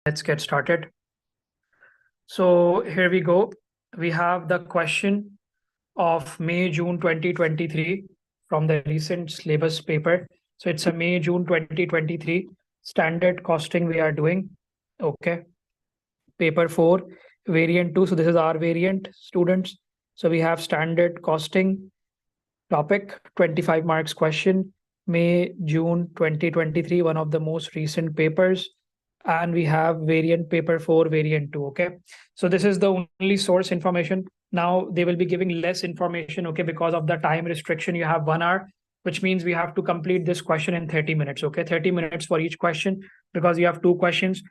Let's get started. So here we go. We have the question of May, June 2023 from the recent syllabus paper. So it's a May, June 2023 standard costing we are doing. Okay. Paper 4, variant 2. So this is our variant, students. So we have standard costing topic, 25 marks question, May, June 2023, one of the most recent papers. And we have variant paper 4, variant 2. Okay. So this is the only source information. Now they will be giving less information. Okay. Because of the time restriction, you have 1 hour, which means we have to complete this question in 30 minutes. Okay. 30 minutes for each question because you have 2 questions.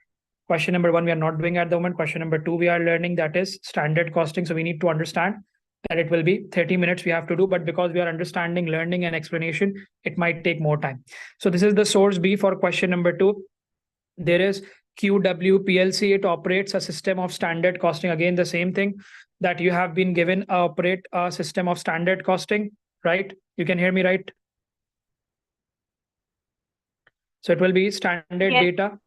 Question number 1, we are not doing at the moment. Question number 2, we are learning, that is standard costing. So we need to understand that it will be 30 minutes we have to do, but because we are understanding, learning and explanation, it might take more time. So this is the source B for question number 2. There is QW PLC. It operates a system of standard costing. Again, the same thing that you have been given, operate a system of standard costing, right? You can hear me, right? So it will be standard data.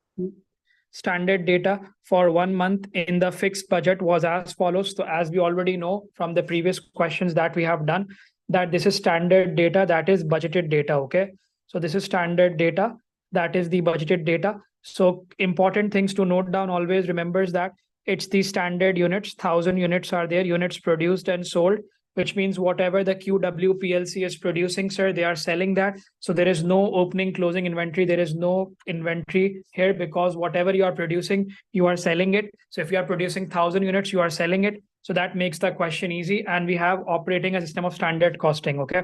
Standard data for 1 month in the fixed budget was as follows. So as we already know from the previous questions that we have done, that this is standard data, that is budgeted data. Okay. So this is standard data, that is the budgeted data. So important things to note down, always remembers that it's the standard units, 1000 units are there, units produced and sold, which means whatever the QW PLC is producing, sir, they are selling that. So there is no opening, closing inventory. There is no inventory here because whatever you are producing, you are selling it. So if you are producing 1000 units, you are selling it. So that makes the question easy. And we have operating a system of standard costing. Okay.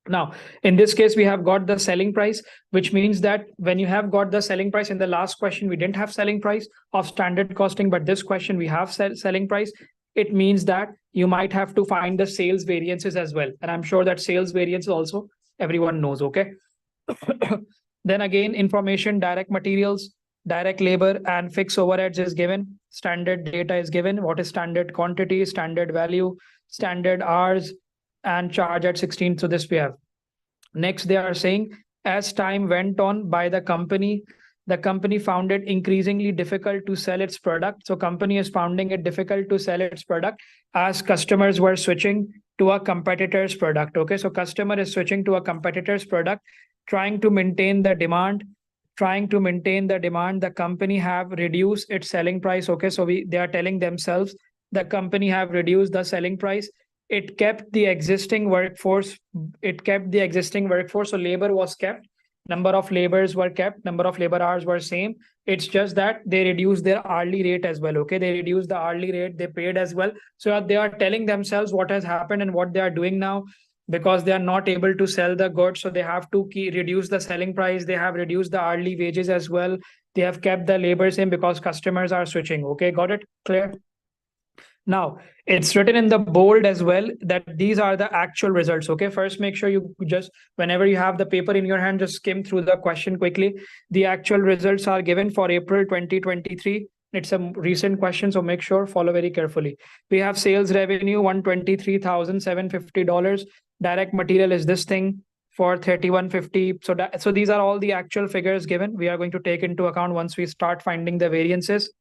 Now, in this case, we have got the selling price, which means that when you have got the selling price, in the last question, we didn't have selling price of standard costing, but this question we have selling price. It means that you might have to find the sales variances as well. And I'm sure that sales variances also everyone knows. Okay. Then again, information, direct materials, direct labor and fixed overheads is given. Standard data is given. What is standard quantity, standard value, standard hours, and charge at 16. So this we have. Next, they are saying as time went on by the company found it increasingly difficult to sell its product. So company is finding it difficult to sell its product as customers were switching to a competitor's product. Okay. So customer is switching to a competitor's product, trying to maintain the demand. The company have reduced its selling price. Okay. So they are telling themselves the company have reduced the selling price. It kept the existing workforce. So labor was kept. Number of laborers were kept. Number of labor hours were same. It's just that they reduced their hourly rate as well. Okay. They reduced the hourly rate they paid as well. So they are telling themselves what has happened and what they are doing now, because they are not able to sell the goods. So they have to reduce the selling price. They have reduced the hourly wages as well. They have kept the labor same because customers are switching. Okay. Got it? Clear? Now, it's written in the bold as well that these are the actual results. Okay. First, make sure you just, whenever you have the paper in your hand, just skim through the question quickly. The actual results are given for April 2023. It's a recent question, so make sure follow very carefully. We have sales revenue, $123,750. Direct material is this thing for $3,150. So these are all the actual figures given. We are going to take into account once we start finding the variances.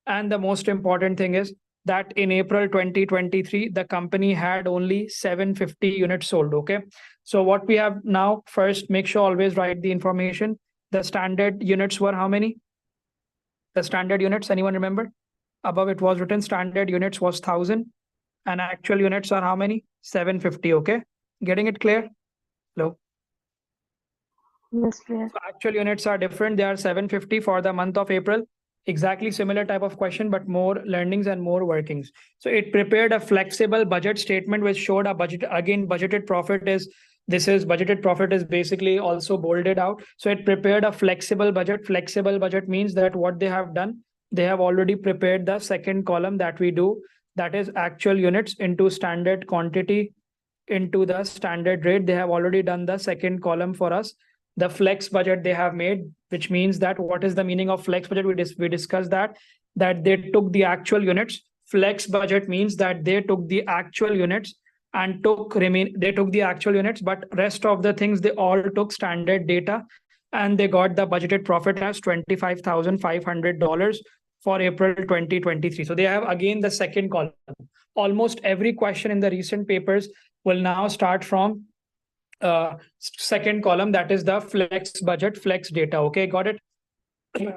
And the most important thing is that in April 2023, the company had only 750 units sold. Okay. So what we have now, first, make sure always write the information. The standard units were how many? The standard units, anyone remember? Above it was written standard units was 1000 and actual units are how many? 750. Okay. Getting it clear? Hello. Yes, clear. So actual units are different. They are 750 for the month of April. Exactly similar type of question, but more learnings and more workings. So it prepared a flexible budget statement which showed a budget. Again, budgeted profit is basically also bolded out. So it prepared a flexible budget. Flexible budget means that what they have done, they have already prepared the second column that we do, that is actual units into standard quantity into the standard rate. They have already done the second column for us. The flex budget they have made, which means that what is the meaning of flex budget? We discussed that they took the actual units. Flex budget means that they took the actual units and they took the actual units, but rest of the things, they all took standard data and they got the budgeted profit as $25,500 for April 2023. So they have again the second column. Almost every question in the recent papers will now start from second column, that is the flex budget, flex data. Okay, got it?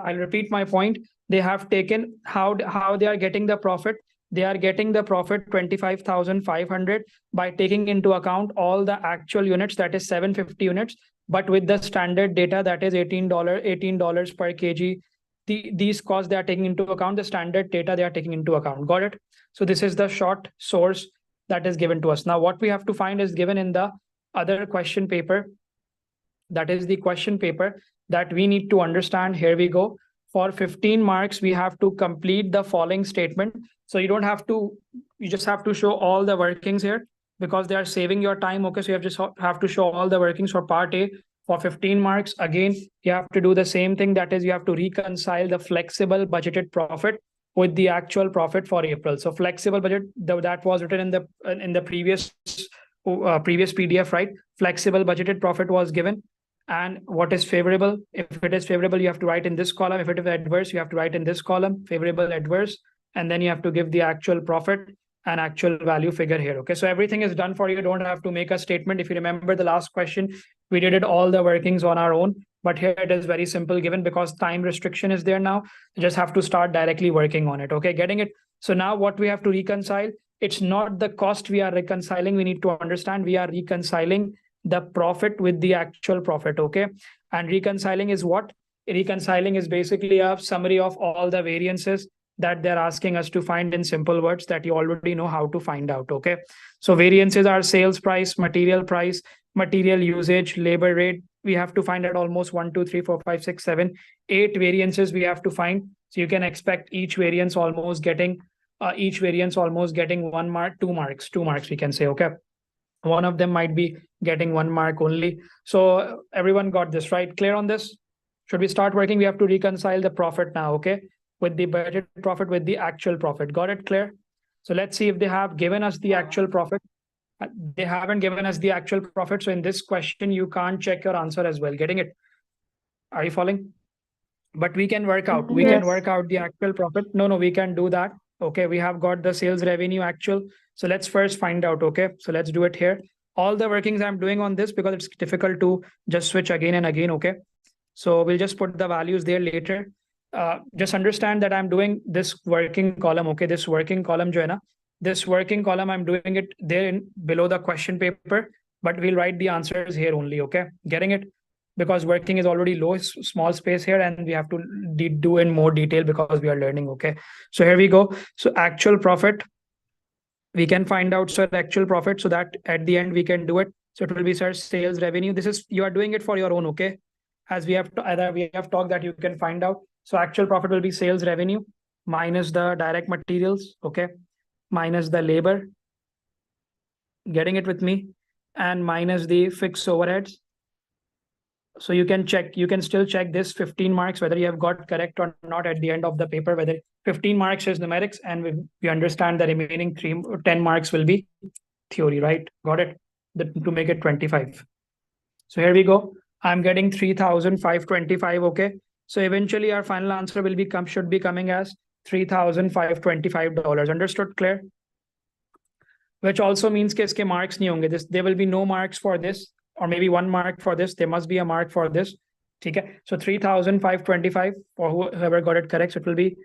I'll repeat my point. They have taken how they are getting the profit. They are getting the profit 25,500 by taking into account all the actual units, that is 750 units, but with the standard data, that is $18 per kg. These costs they are taking into account, the standard data they are taking into account. Got it? So this is the short source that is given to us. Now what we have to find is given in the other question paper. That is the question paper that we need to understand. Here we go. For 15 marks, we have to complete the following statement. So you don't have to, you just have to show all the workings here because they are saving your time. Okay, so you just have to show all the workings for part A. For 15 marks, again, you have to do the same thing. That is, you have to reconcile the flexible budgeted profit with the actual profit for April. So flexible budget, that was written in the previous PDF, right? Flexible budgeted profit was given. And what is favorable? If it is favorable, you have to write in this column. If it is adverse, you have to write in this column, favorable, adverse, and then you have to give the actual profit and actual value figure here. Okay, so everything is done for you. You don't have to make a statement. If you remember the last question, we did it all the workings on our own, but here it is very simple given because time restriction is there now. You just have to start directly working on it. Okay, getting it? So now what we have to reconcile, it's not the cost we are reconciling. We need to understand we are reconciling the profit with the actual profit. Okay, and reconciling is what? Reconciling is basically a summary of all the variances that they're asking us to find in simple words that you already know how to find out. Okay, so variances are sales price, material usage, labor rate. We have to find out almost 1, 2, 3, 4, 5, 6, 7, 8 variances we have to find. So you can expect each variance almost getting 1 mark, 2 marks we can say. Okay, one of them might be getting 1 mark only. So everyone got this, right? Clear on this? Should we start working? We have to reconcile the profit now, okay? With the budget profit, with the actual profit. Got it? Clear? So let's see if they have given us the actual profit. They haven't given us the actual profit. So in this question, you can't check your answer as well. Getting it? Are you following? But we can work out. We can work out the actual profit. No, we can do that. Okay, we have got the sales revenue actual. So let's first find out. Okay, so let's do it here. All the workings I'm doing on this because it's difficult to just switch again and again. Okay, so we'll just put the values there later. Just understand that I'm doing this working column. Okay, this working column, Joanna. This working column, I'm doing it there in below the question paper, but we'll write the answers here only. Okay, getting it? Because working is already low, small space here, and we have to do in more detail because we are learning. Okay, so here we go. So actual profit, we can find out sir actual profit so that at the end we can do it. So it will be sir sales revenue. This is, you are doing it for your own. Okay, as we have talked that you can find out. So actual profit will be sales revenue minus the direct materials. Okay, minus the labor. Getting it with me? And minus the fixed overheads. So you can check, you can still check this 15 marks, whether you have got correct or not at the end of the paper, whether 15 marks is numerics and we understand the remaining 10 marks will be theory, right? Got it? To make it 25. So here we go. I'm getting 3,525. Okay. So eventually our final answer will should be coming as $3,525. Understood? Clear? Which also means that iske marks nahi honge. There will be no marks for this, or maybe 1 mark for this. There must be a mark for this. Okay. So 3,525 for whoever got it correct. So it will be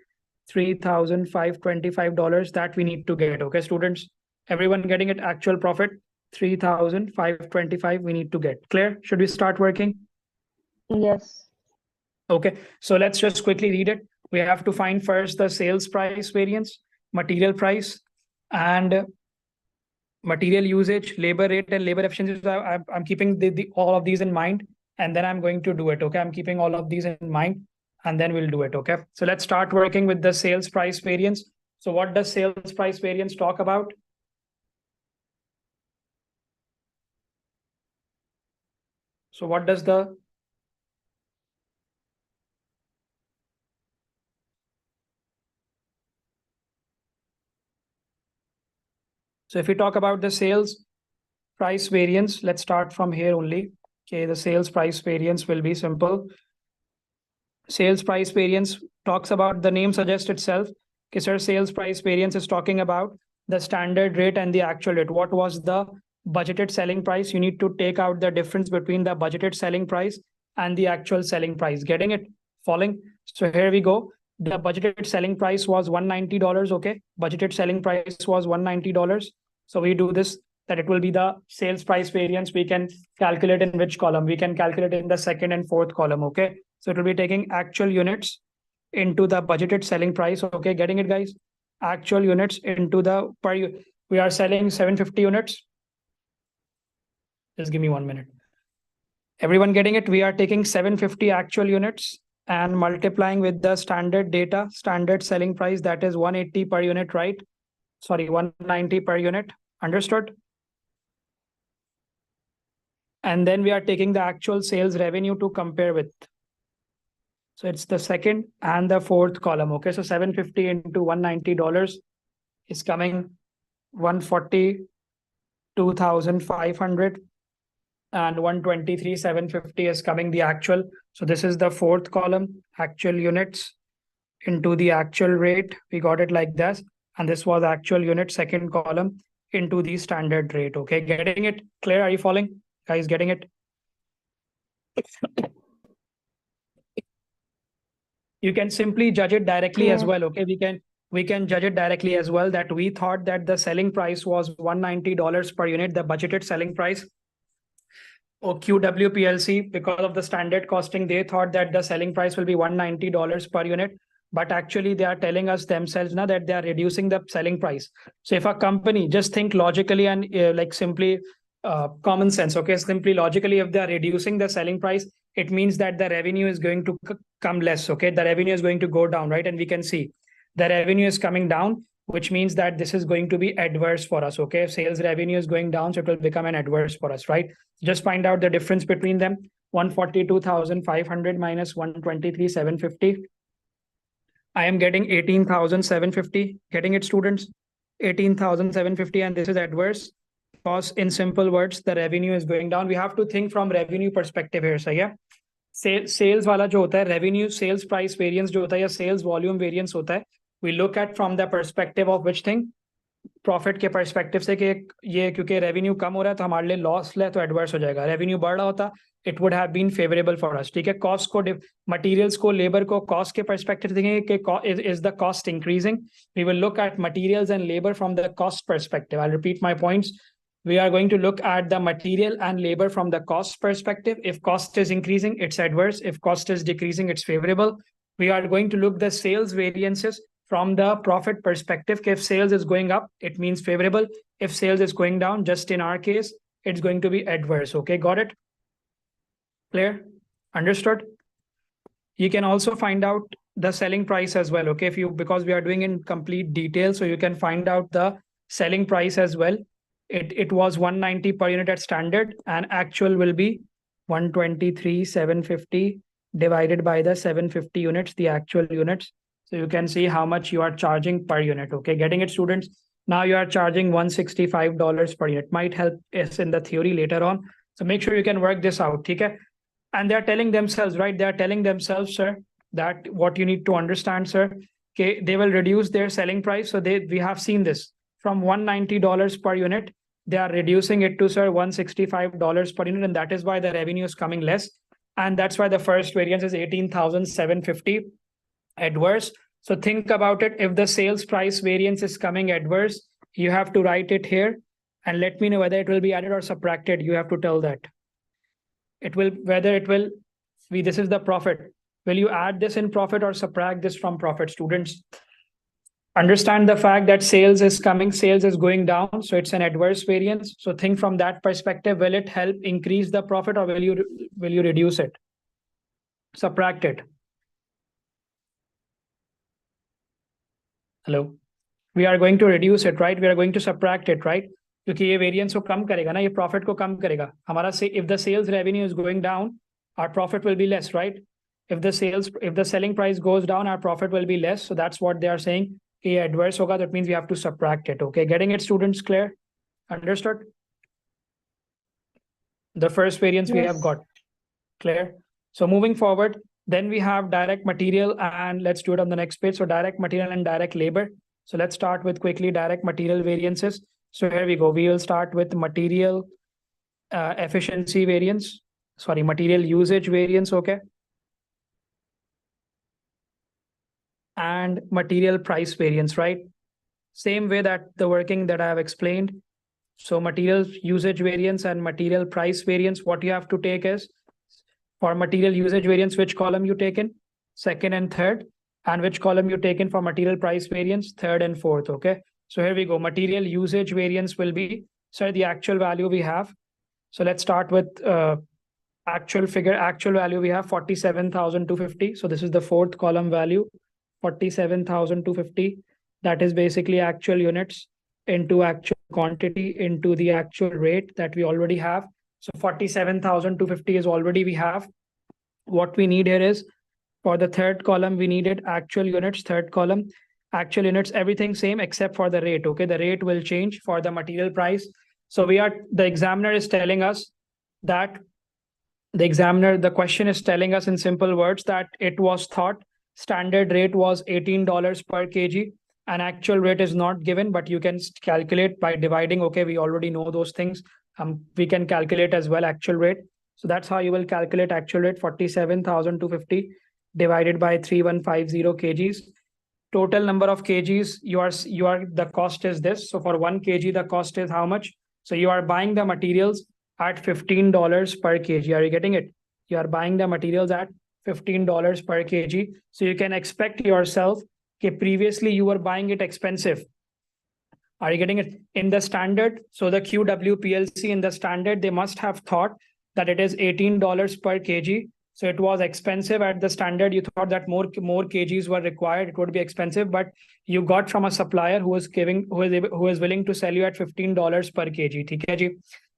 $3,525 that we need to get. Okay, students, everyone getting it? Actual profit 3,525 we need to get. Clear? Should we start working? Yes. Okay, so let's just quickly read it. We have to find first the sales price variance, material price, and material usage, labor rate, and labor efficiency. I'm keeping all of these in mind, and then I'm going to do it. Okay, I'm keeping all of these in mind, and then we'll do it. Okay, so let's start working with the sales price variance. So what does sales price variance talk about? So what does the So if we talk about the sales price variance, let's start from here only. Okay, the sales price variance will be simple. Sales price variance talks about, the name suggests itself. Okay, sir, sales price variance is talking about the standard rate and the actual rate. What was the budgeted selling price? You need to take out the difference between the budgeted selling price and the actual selling price. Getting it? Falling? So here we go. The budgeted selling price was $190. Okay, budgeted selling price was $190. So we do this, that it will be the sales price variance. We can calculate in which column? We can calculate in the second and fourth column. Okay, so it will be taking actual units into the budgeted selling price. Okay, getting it, guys? Actual units into the we are selling 750 units. Just give me 1 minute. Everyone getting it? We are taking 750 actual units and multiplying with the standard data, standard selling price, that is 180 per unit, right? Sorry, 190 per unit. Understood? And then we are taking the actual sales revenue to compare with. So it's the second and the fourth column. Okay, so 750 into $190 is coming 142,500, and 123,750 is coming the actual. So this is the fourth column, actual units into the actual rate. We got it like this. And this was actual unit, second column, into the standard rate. Okay, getting it? Clear? Are you following? Guys, getting it? You can simply judge it directly as well. Okay, we can judge it directly as well, that we thought that the selling price was $190 per unit, the budgeted selling price. Or QWPLC, because of the standard costing, they thought that the selling price will be $190 per unit. But actually, they are telling us themselves now that they are reducing the selling price. So if a company, just think logically and like simply common sense, okay, simply logically, if they are reducing the selling price, it means that the revenue is going to come less. Okay, the revenue is going to go down, right? And we can see the revenue is coming down, which means that this is going to be adverse for us. Okay, if sales revenue is going down, so it will become an adverse for us, right? Just find out the difference between them. 142,500 minus 123,750. I am getting 18,750. Getting it, students? 18,750, and this is adverse because, in simple words, the revenue is going down. We have to think from revenue perspective here. So yeah, sales वाला जो होता है, revenue sales price variance जो होता है या sales volume variance होता है, we look at from the perspective of which thing? Profit के परस्पेक्टिव से कि ये क्योंकि रेवेन्यू कम हो रहा है तो हमारे लिए लॉस है, तो एडवर्स हो जाएगा. रेवेन्यू बढ़ रहा होता, it would have been favourable for us. ठीक है, कॉस्ट को, मटेरियल्स को, लेबर को कॉस्ट के परस्पेक्टिव देखेंगे कि is the cost increasing. We will look at materials and labour from the cost perspective. I repeat my points. We are going to look at the material and labor from the cost perspective. If cost is increasing, it's adverse. If cost is decreasing, it's favorable. We are going to look the sales variances from the profit perspective. If sales is going up, it means favorable. If sales is going down, just in our case, it's going to be adverse. Okay, got it? Clear? Understood? You can also find out the selling price as well. Okay, if you, because we are doing in complete detail, so you can find out the selling price as well. It was 190 per unit at standard, and actual will be 123,750 divided by the 750 units, the actual units. So you can see how much you are charging per unit. Okay, getting it, students? Now you are charging $165 per unit. Might help us in the theory later on. So make sure you can work this out. Okay, and they are telling themselves, right? They are telling themselves, sir, that what you need to understand, sir, okay, they will reduce their selling price. So we have seen this from $190 per unit. They are reducing it to, sir, $165 per unit, and that is why the revenue is coming less. And that's why the first variance is 18,750 adverse. So think about it. If the sales price variance is coming adverse, you have to write it here and let me know whether it will be added or subtracted. You have to tell that. It will, whether it will be, this is the profit. Will you add this in profit or subtract this from profit, students? Understand the fact that sales is coming, sales is going down, so it's an adverse variance. So think from that perspective. Will it help increase the profit, or will you reduce it? Subtract it. Hello? We are going to reduce it, right? We are going to subtract it, right? क्योंकि ये variance को कम करेगा ना, ये profit को कम करेगा हमारा. से if the sales revenue is going down, our profit will be less, right? If the selling price goes down, our profit will be less. So that's what they are saying. ये adverse होगा, that means we have to subtract it. Okay, getting it, students? Clear? Understood? The first variance we have got. Clear? So moving forward, Then we have direct material, and let's do it on the next page. So direct material and direct labor. So let's start with quickly direct material variances. So here we go. We will start with material efficiency variance. Sorry, material usage variance. Okay. And material price variance, right? Same way that the working that I have explained. So material usage variance and material price variance, what you have to take is, for material usage variance, which column you take in? Second and third. And which column you take in for material price variance? Third and fourth, okay? So here we go. Material usage variance will be, sorry, the actual value we have. So let's start with actual figure. Actual value we have 47,250. So this is the fourth column value, 47,250. That is basically actual units into actual quantity into the actual rate that we already have. So 47,250 is already we have. What we need here is, for the third column, we needed actual units, third column, actual units, everything same except for the rate. Okay, the rate will change for the material price. So the examiner is telling us that the question is telling us in simple words that it was thought standard rate was $18 per kg, and actual rate is not given, but you can calculate by dividing. Okay, we already know those things. We can calculate as well actual rate. So that's how you will calculate actual rate, 47,250 divided by 3150 kgs. Total number of kgs the cost is this. So for 1 kg, the cost is how much? So you are buying the materials at $15 per kg. Are you getting it? You are buying the materials at $15 per kg. So you can expect yourself, okay, previously you were buying it expensive. Are you getting it? In the standard, so the QWPLC in the standard, they must have thought that it is $18 per kg. So it was expensive at the standard. You thought that more kgs were required. It would be expensive, but you got from a supplier who is willing to sell you at $15 per kg. ठीक है जी?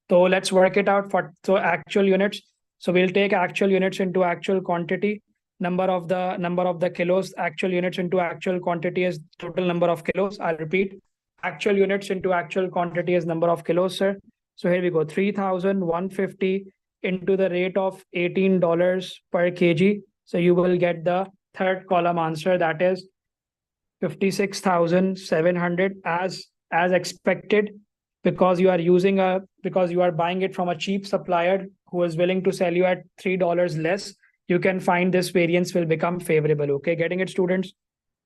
So let's work it out for actual units. So we'll take actual units into actual quantity. Number of the kilos. Actual units into actual quantity is total number of kilos. I'll repeat. Actual units into actual quantity is number of kilos, sir. So here we go. 3,150 into the rate of $18 per kg. So you will get the third column answer, that is 56,700 as expected, because you are buying it from a cheap supplier who is willing to sell you at $3 less. You can find this variance will become favorable. Okay, getting it, students?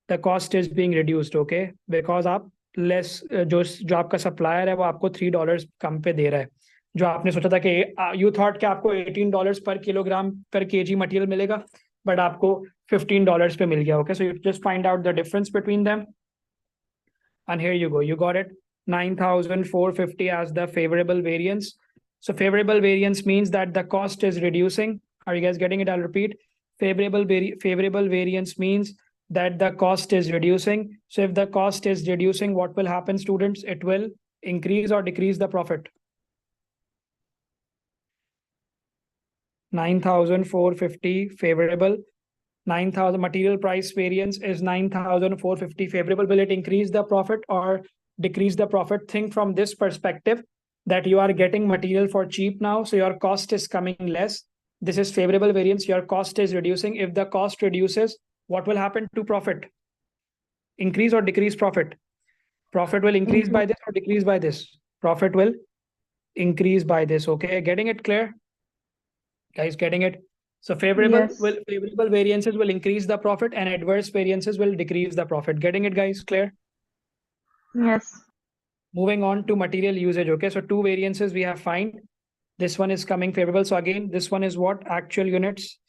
The cost is being reduced, okay, because आप less जो आपका supplier है वो आपको $3 कम पे दे रहा है. जो आपने सोचा था कि यू थॉट कि आपको $18 पर किलोग्राम पर केजी मटेरियल मिलेगा, बट आपको $15 पे मिल गया. Okay, so you just find out the difference between them, and here you go, you got it. 9,450 as the favorable variance. So favorable variance means that the cost is reducing. Are you guys getting it? I'll repeat. Favorable variance means that the cost is reducing. So if the cost is reducing, what will happen, students? It will increase or decrease the profit. 9,450 favorable. 9,000 material price variance is 9,450 favorable. Will it increase the profit or decrease the profit? Think from this perspective that you are getting material for cheap now, so your cost is coming less. This is favorable variance. Your cost is reducing. If the cost reduces, what will happen to profit? Increase or decrease profit? Profit will increase by this or decrease by this? Profit will increase by this. Okay, getting it clear? Guys, getting it? So favorable variances will increase the profit and adverse variances will decrease the profit. Getting it, guys? Clear? Yes. Moving on to material usage. Okay, so two variances we have find. This one is coming favorable. So again, this one is what? Actual units.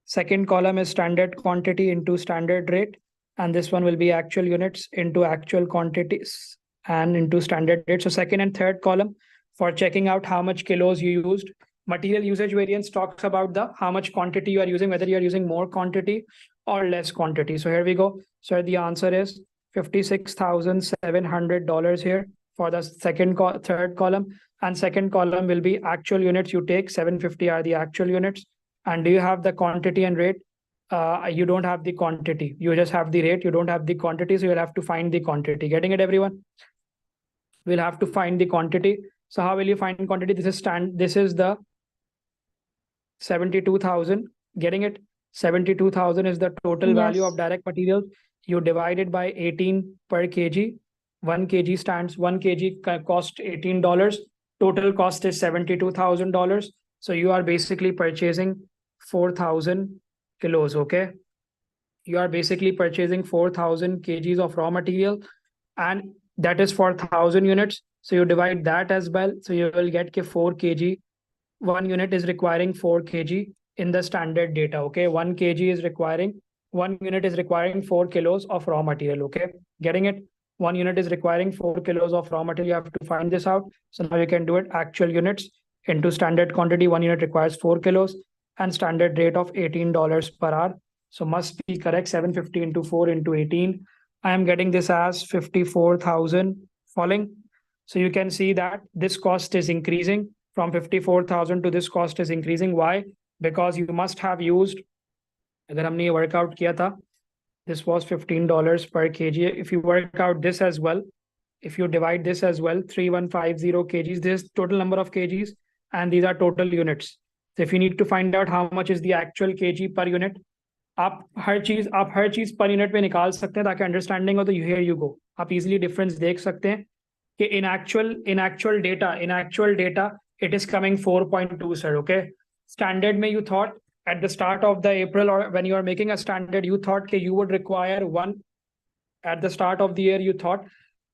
Second column is standard quantity into standard rate. And this one will be actual units into actual quantities and into standard rate. So second and third column for checking out how much kilos you used. Material usage variance talks about the how much quantity you are using, whether you are using more quantity or less quantity. So here we go. So the answer is $56,700 here for the third column, and second column will be actual units. You take 750 are the actual units. And do you have the quantity and rate? You don't have the quantity. You just have the rate. You don't have the quantity. So you'll have to find the quantity. Getting it, everyone? We'll have to find the quantity. So how will you find quantity? This is the 72,000. Getting it? 72,000 is the total value Yes. of direct materials. You divide it by 18 per kg. 1 kg cost $18. Total cost is $72,000. So you are basically purchasing 4,000 kilos. Okay. You are basically purchasing 4,000 kgs of raw material, and that is for 1,000 units. So you divide that as well. So you will get 4 kg. One unit is requiring 4 kg in the standard data. Okay. 1 unit is requiring 4 kilos of raw material. Okay. Getting it? 1 unit is requiring 4 kilos of raw material. You have to find this out. So now you can do it actual units into standard quantity. 1 unit requires 4 kilos and standard rate of $18 per hour. So must be correct. 750 into 4 into 18. I am getting this as 54,000 falling. So you can see that this cost is increasing from 54,000 to this cost is increasing. Why? Because you must have used, अगर हमने ये workout किया था, this was $15 per kg. If you work out this as well, if you divide this as well, 3150 kgs, this is total number of kgs, and these are total units. So if you need to find out how much is the actual kg per unit, आप हर चीज per unit में निकाल सकते हैं ताकि understanding हो. तो here you go, आप इजीली डिफरेंस देख सकते हैं कि इन actual data it is coming 4.2, sir. Okay. Standard में you thought at the start of the April, or when you are making a standard, you thought that you would require at the start of the year, you thought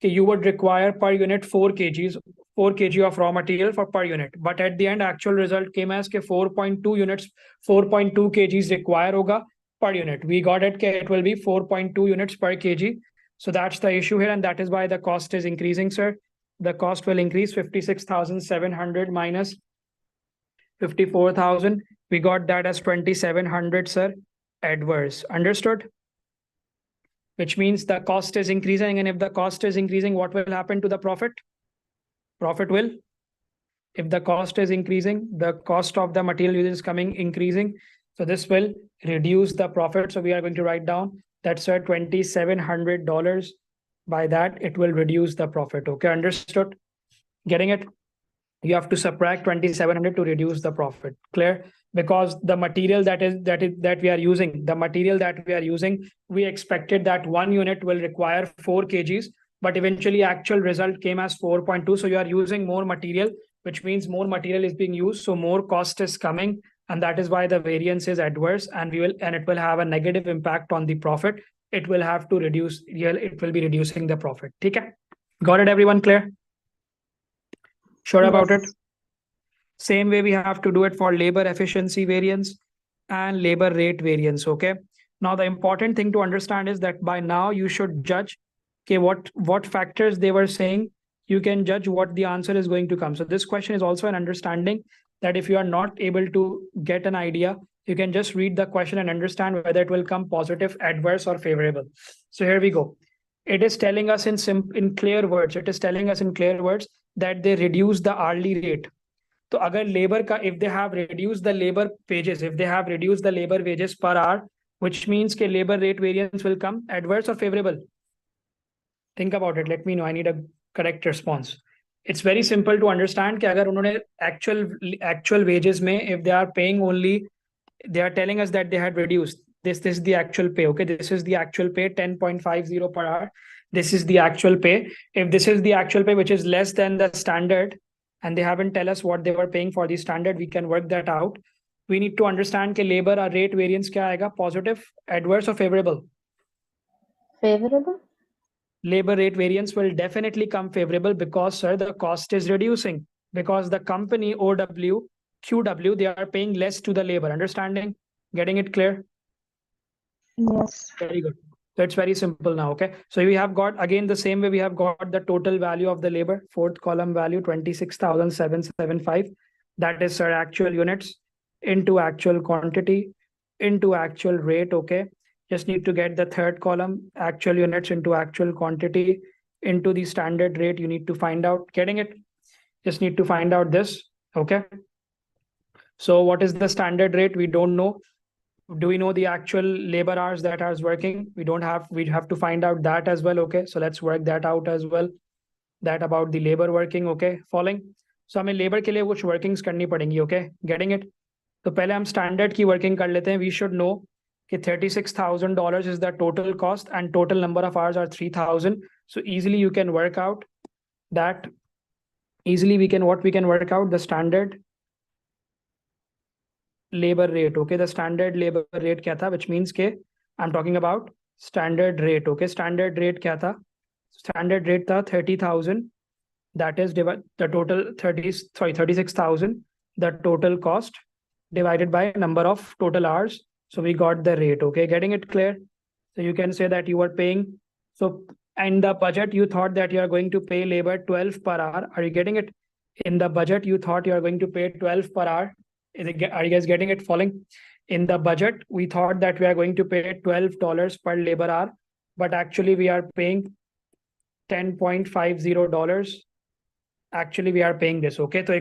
that you would require per unit 4 kg of raw material for per unit. But at the end, actual result came as 4.2 units, 4.2 kgs require hoga per unit. We got it that it will be 4.2 units per kg. So that's the issue here, and that is why the cost is increasing, sir. The cost will increase. 56,700 minus 54,000. We got that as 2,700, sir. Adverse. Understood? Which means the cost is increasing, and if the cost is increasing, what will happen to the profit? Profit will, if the cost is increasing, the cost of the material is increasing. So this will reduce the profit. So we are going to write down that, sir, $2,700. By that, it will reduce the profit. Okay, understood? Getting it? You have to subtract 2,700 to reduce the profit. Clear? Because the material that we are using, we expected that 1 unit will require 4 kgs, but eventually actual result came as 4.2. So you are using more material, which means more material is being used, so more cost is coming, and that is why the variance is adverse, and it will have a negative impact on the profit. It will have to reduce. It will be reducing the profit. Okay, got it, everyone? Clear? Sure about it? Same way we have to do it for labor efficiency variance and labor rate variance. Okay. Now the important thing to understand is that by now you should judge what factors they were saying. You can judge what the answer is going to come. So this question is also an understanding that if you are not able to get an idea, you can just read the question and understand whether it will come positive, adverse, or favorable. So here we go. It is telling us in clear words. It is telling us in clear words that they reduce the hourly rate. So agar labor ka, if they have reduced the labor wages per hour, which means that labor rate variance will come adverse or favorable. Think about it. Let me know. I need a correct response. It's very simple to understand that agar unhone actual wages mein, if they are paying only, they are telling us that they had reduced. This is the actual pay. Okay, this is the actual pay, 10.50 per hour. This is the actual pay. If this is the actual pay, which is less than the standard, and they haven't tell us what they were paying for the standard, we can work that out. We need to understand that labor or rate variance kya aega, positive, adverse, or favorable? Favorable. Labor rate variance will definitely come favorable because, sir, the cost is reducing, because the company OW, QW, they are paying less to the labor. Understanding? Getting it clear? Yes. Very good. So it's very simple now. Okay. So we have got, again, the same way we have got the total value of the labor, fourth column value, 26,775. That is, sir, actual units into actual quantity into actual rate. Okay. Just need to get the third column, actual units into actual quantity into the standard rate. You need to find out. Getting it? Just need to find out this. Okay. So what is the standard rate? We don't know. Do we know the actual labor hours that are working? We don't have. We have to find out that as well. Okay. So let's work that out as well. That about the labor working. Okay. Following. So हमें labor के लिए कुछ workings करनी पड़ेंगी. Okay. Getting it? तो पहले हम standard की वर्किंग कर लेते हैं. वी शुड नो कि $36,000 is the total cost and total number of hours are 3,000. So easily you can work out that. Easily we can work out the standard labor rate. Okay, the standard labor rate क्या था, which means के I'm talking about standard rate. Okay, standard rate क्या था? Standard rate था 30,000. That is the total 36,000. The total cost divided by number of total hours. So we got the rate. Okay, getting it clear? So you can say that you are paying. So in the budget, you thought that you are going to pay labor 12 per hour. Are you getting it? In the budget, you thought you are going to pay 12 per hour. Are you guys getting it? Falling? In the budget, we thought that we are going to pay $12 per labor hour, but actually we are paying $10.50. Actually we are paying this. Okay, so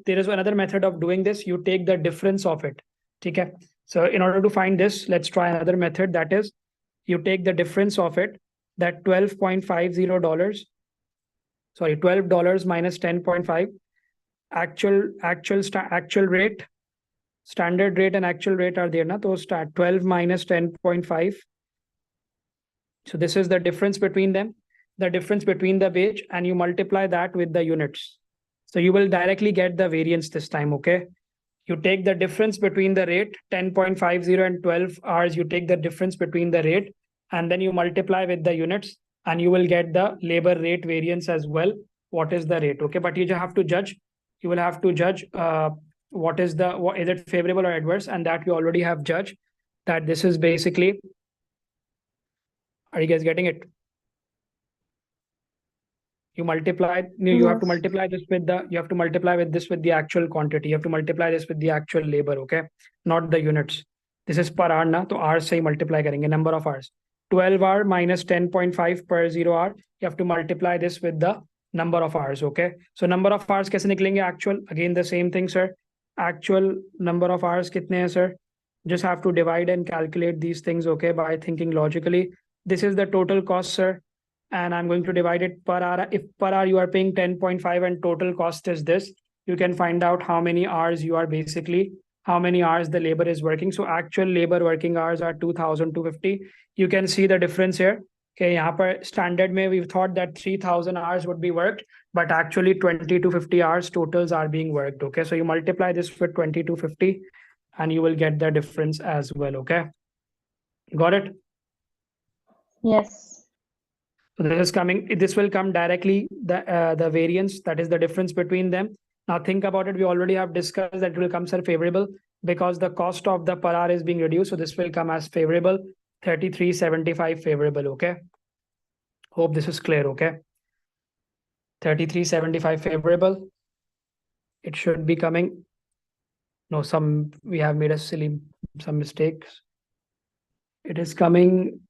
there is another method of doing this. You take the difference of it. Okay, so in order to find this, let's try another method. That is, you take the difference of it, that $12.50, sorry, $12 minus 10.5, actual rate, standard rate and actual rate are there na, so start 12 minus 10.5. So this is the difference between them, the difference between the wage, and you multiply that with the units. So you will directly get the variance this time. Okay, you take the difference between the rate 10.50 and 12 hours. You take the difference between the rate and then you multiply with the units, and you will get the labor rate variance as well. What is the rate? Okay, but you just have to judge. You will have to judge what is it favorable or adverse, and that we already have judged that this is basically. Are you guys getting it? You multiply. You have to Yes. multiply this with the. You have to multiply with this with the actual quantity. You have to multiply this with the actual labor. Okay, not the units. This is per hour ना, तो hours से ही multiply करेंगे, number of hours. 12 hour minus 10.5 per 0 hour. You have to multiply this with the number of hours. Okay, so number of hours कैसे निकलेंगे? Actual, again the same thing, sir. Actual number of hours कितने हैं, sir? Just have to divide and calculate these things. Okay, by thinking logically. This is the total cost, sir, and I'm going to divide it per hour. If per hour you are paying 10.5 and total cost is this, you can find out how many hours you are basically, how many hours the labor is working. So actual labor working hours are 2,250. You can see the difference here. Okay, यहाँ पर standard में we thought that 3,000 hours would be worked, but actually 2,250 hours totals are being worked. Okay, so you multiply this with 2,250 and you will get the difference as well. Okay, got it? Yes. So this is coming. This will come directly the variance, that is the difference between them. Now think about it. We already have discussed that it will come, sir, favorable because the cost of the per hour is being reduced. So this will come as favorable, 33.75 favorable. Okay. Hope this is clear. Okay. 33.75 favorable. It should be coming. No, we have made some mistakes. It is coming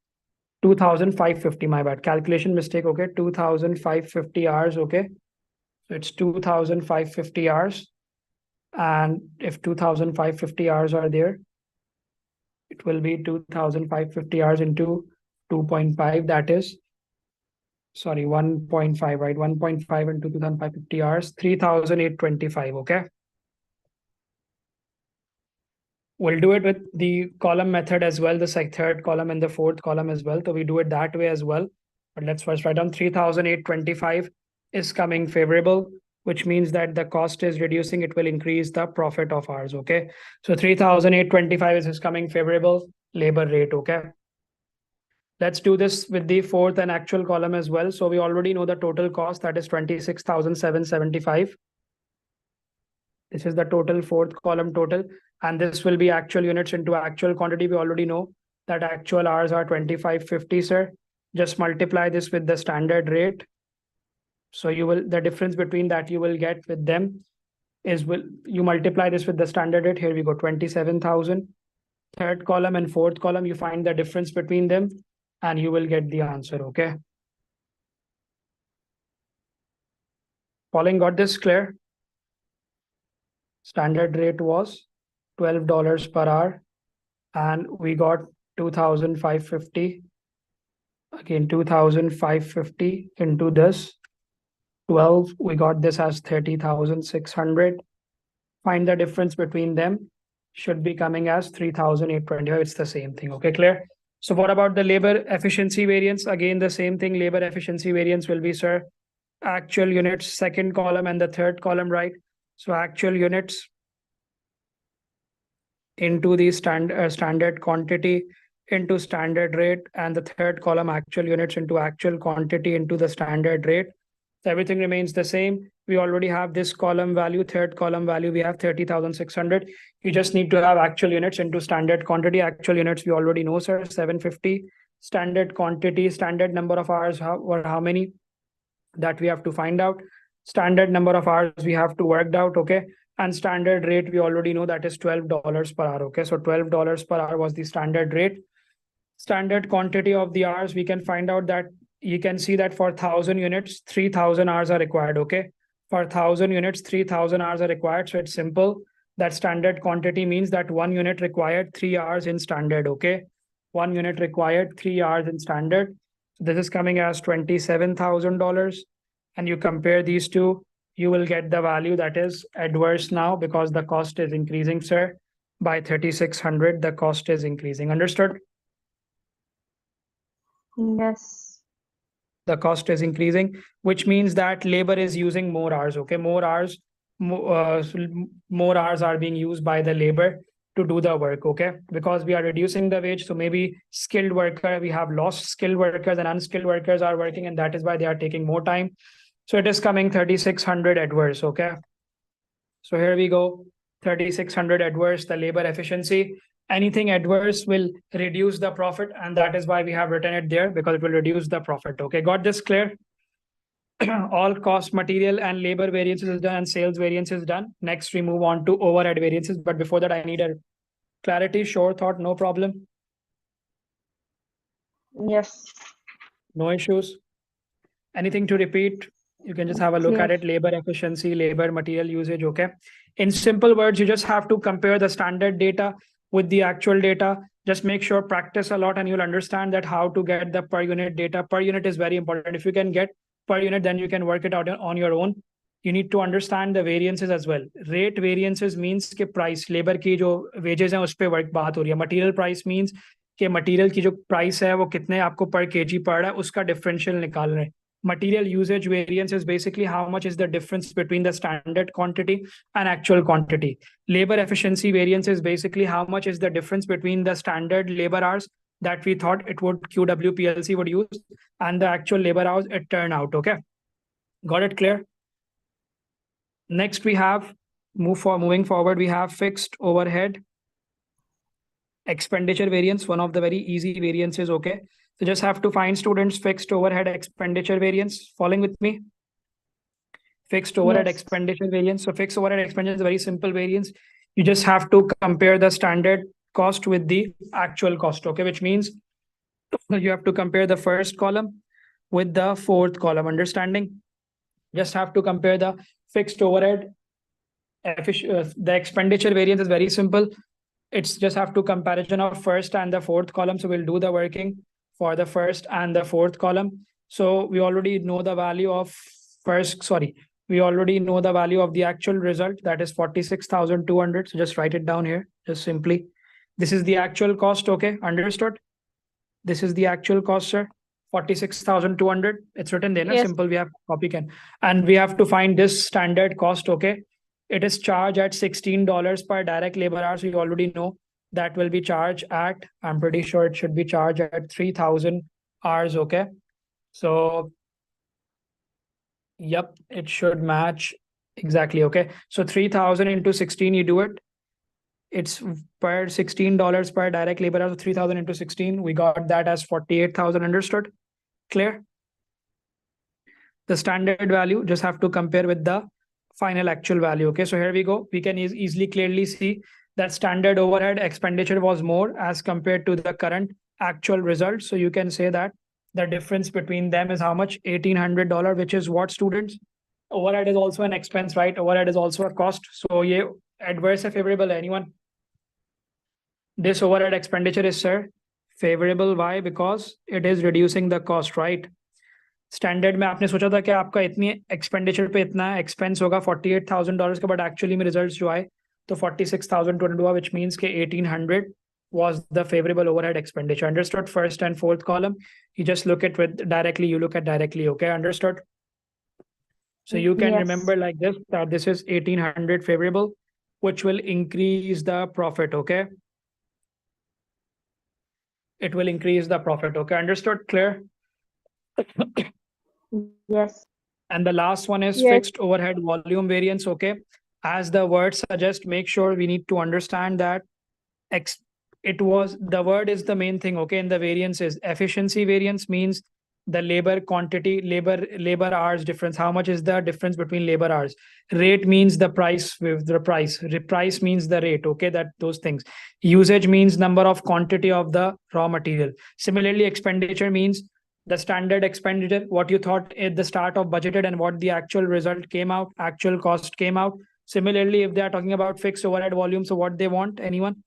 2,550. My bad. Calculation mistake. Okay. 2,550 hours. Okay. So it's 2,550 hours. And if 2,550 hours are there, it will be 2,550 hours into 2.5. That is, sorry, 1.5, right? 1.5 into 2,550 hours, 3,825. Okay. We'll do it with the column method as well, the third column and the fourth column as well. So we do it that way as well. But let's first write down 3,825 is coming favorable, which means that the cost is reducing. It will increase the profit of ours. Okay. So 3,825 is coming favorable labor rate. Okay. Let's do this with the fourth and actual column as well. So we already know the total cost, that is 26,775. This is the total fourth column total, and this will be actual units into actual quantity. We already know that actual hours are 2,550, sir. Just multiply this with the standard rate. So the difference between that you will get with them is, you multiply this with the standard rate. Here we go, 27,000. Third column and fourth column, you find the difference between them and you will get the answer. Okay. Pauline, got this clear? Standard rate was $12 per hour and we got 2,550. Again, 2,550 into this 12, we got this as 30,600. Find the difference between them. should be coming as 3,825. It's the same thing. Okay, clear? So what about the labor efficiency variance? Again, the same thing. Labor efficiency variance will be, sir, actual units, second column and the third column, right? So actual units into the standard quantity into standard rate, and the third column actual units into actual quantity into the standard rate. So everything remains the same. We already have this column value, third columm value, we have 30,600. You just need to have actual units into standard quantity. Actual units we already know, sir, 750. Standard quantity, standard number of hours, how many, that we have to find out. Standard number of hours we have to work out, okay? And standard rate we already know, that is $12 per hour, okay? So $12 per hour was the standard rate. Standard quantity of the hours, we can find out that you can see that for 1,000 units, 3,000 hours are required, okay? For 1,000 units, 3,000 hours are required. So it's simple. That standard quantity means that 1 unit required 3 hours in standard, okay? 1 unit required 3 hours in standard. So this is coming as $27,000. And you compare these two, you will get the value that is adverse now because the cost is increasing, sir. By 3,600, the cost is increasing. Understood? Yes. The cost is increasing, which means that labor is using more hours, okay? More hours are being used by the labor to do the work, okay? Because we are reducing the wage, so maybe skilled worker, we have lost skilled workers and unskilled workers are working, and that is why they are taking more time. So it is coming 3,600 adverse, okay? So here we go, 3,600 adverse, the labor efficiency. Anything adverse will reduce the profit, and that is why we have written it there, because it will reduce the profit, okay? Got this clear? All cost, material and labor variances is done and sales variance is done. Next, we move on to overhead variances. But before that, I need a clarity, sure thought, no problem. Yes. No issues. Anything to repeat? You can just have a look at it. Labor efficiency, labor material usage, okay? In simple words, you just have to compare the standard data with the actual data. Just make sure, practice a lot, and you'll understand that how to get the per unit data. Per unit is very important. If you can get per unit, then you can work it out on your own. You need to understand the variances as well. Rate variances means कि price, labor की जो wages हैं उस पे work बात हो रही है. Material price means कि material की जो price है वो कितने आपको per kg पड़ रहा है, उसका differential निकाल रहे हैं. Material usage variance is basically how much is the difference between the standard quantity and actual quantity. Labor efficiency variance is basically how much is the difference between the standard labor hours that we thought it would QWPLC would use and the actual labor hours it turned out, okay? Got it clear? Next we have, moving forward, we have fixed overhead expenditure variance, one of the very easy variances, okay? So just have to find, students, fixed overhead expenditure variance. Following with me? Fixed overhead expenditure variance. So fixed overhead expenditure is a very simple variance. You just have to compare the standard cost with the actual cost, okay? Which means you have to compare the first column with the fourth column. Understanding? Just have to compare the fixed overhead. The expenditure variance is very simple. It's just have to comparison of first and the fourth column. So we'll do the working for the first and the fourth column. So we already know the value of we already know the value of the actual result, that is 46,200. So just write it down here, just simply. This is the actual cost, okay? Understood? This is the actual cost, sir. 46,200. It's written there, yes. Simple, we have copy can. And we have to find this standard cost, okay? It is charged at $16 per direct labor hour. So you already know that will be charged at, I'm pretty sure it should be charged at 3,000 hours, okay? So, yep, it should match exactly, okay? So 3,000 into 16, you do it. It's per $16 per direct labor hour. So 3,000 into 16, we got that as 48,000. Understood? Clear? The standard value, just have to compare with the final actual value, okay? So here we go. We can easily clearly see that standard overhead expenditure was more as compared to the current actual result. So you can say that the difference between them is how much? $1,800, which is what, students? Overhead is also an expense, right? Overhead is also a cost. So ye adverse or favorable, anyone? This overhead expenditure is, sir, favorable. Why? Because it is reducing the cost, right? Standard में आपने सोचा था कि आपका इतनी expenditure पे इतना expense होगा $48,000 का, बट एक्चुअली में रिजल्ट्स जो आए तो 46,200 हुआ, which means के 1800 was the favorable overhead expenditure. Understood? First and fourth column, you just look at with directly, you look at directly. Okay, understood? So you can Yes. remember like this, that this is 1800 favorable, which will increase the profit. Okay, it will increase the profit. Okay, understood? Clear? Yes. And the last one is Yes. fixed overhead volume variance. Okay, as the word suggests, make sure we need to understand that it was, the word is the main thing. Okay, in the variances, efficiency variance means the labor quantity, labor hours difference. How much is the difference between labor hours? Rate means the price with the price. Price means the rate. Okay, that those things. Usage means number of quantity of the raw material. Similarly, expenditure means the standard expenditure, what you thought at the start of budgeted and what the actual result came out, actual cost came out. Similarly, if they are talking about fixed overhead volume, so what they want, anyone?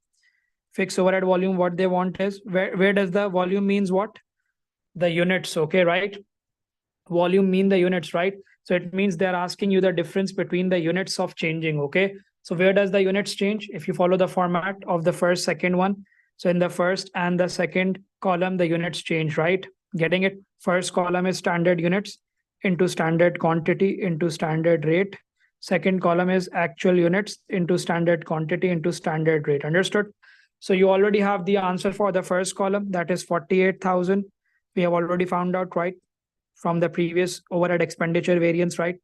Fixed overhead volume, what they want is, where does the volume means what? The units. Okay, right? Volume mean the units, right? So it means they're asking you the difference between the units of changing. Okay, so where does the units change? If you follow the format of the first, second one, so in the first and the second column, the units change, right? Getting it? First column is standard units into standard quantity into standard rate. Second column is actual units into standard quantity into standard rate. Understood? So you already have the answer for the first column, that is 48,000. We have already found out, right, from the previous overhead expenditure variance, right?